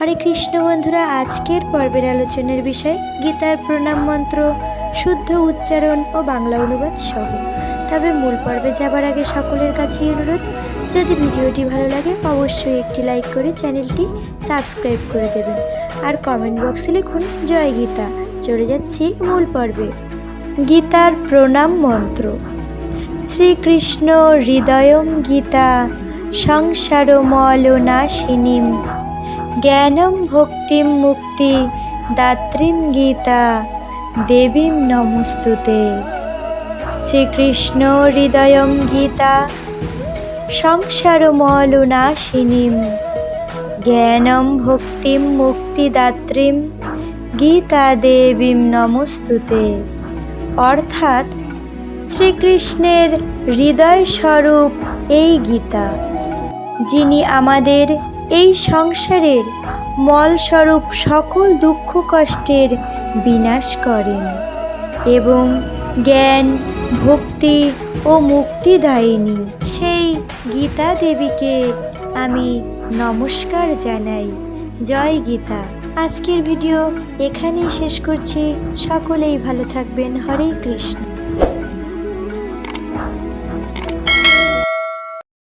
হরে কৃষ্ণ বন্ধুরা, আজকের পর্বের আলোচনার বিষয় গীতার প্রণাম মন্ত্র, শুদ্ধ উচ্চারণ ও বাংলা অনুবাদ সহ। তবে মূল পর্বে যাবার আগে সকলের কাছে অনুরোধ, যদি ভিডিওটি ভালো লাগে অবশ্যই একটি লাইক করে চ্যানেলটি সাবস্ক্রাইব করে দেবেন আর কমেন্ট বক্সে লিখুন জয় গীতা। চলে যাচ্ছি মূল পর্বে। গীতার প্রণাম মন্ত্র। শ্রীকৃষ্ণ হৃদয়ং গীতা সংসারমলনাশিনীম জ্ঞানম ভক্তিম মুক্তি দাত্রীম গীতা দেবীম নমস্তুতে। শ্রীকৃষ্ণ হৃদয়ং গীতা সংসারমলনাশিনীম জ্ঞানম ভক্তিম মুক্তিদাত্রীম গীতা দেবীম নমস্তুতে। অর্থাৎ শ্রীকৃষ্ণের হৃদয় স্বরূপ এই গীতা, যিনি আমাদের এই সংসারের মলস্বরূপ সকল দুঃখ কষ্টের বিনাশ করেন এবং জ্ঞান, ভক্তি ও মুক্তিদায়িনী সেই গীতা দেবীকে আমি নমস্কার জানাই। জয় গীতা। আজকের ভিডিও এখানেই শেষ করছি। সকলেই ভালো থাকবেন। হরে কৃষ্ণ।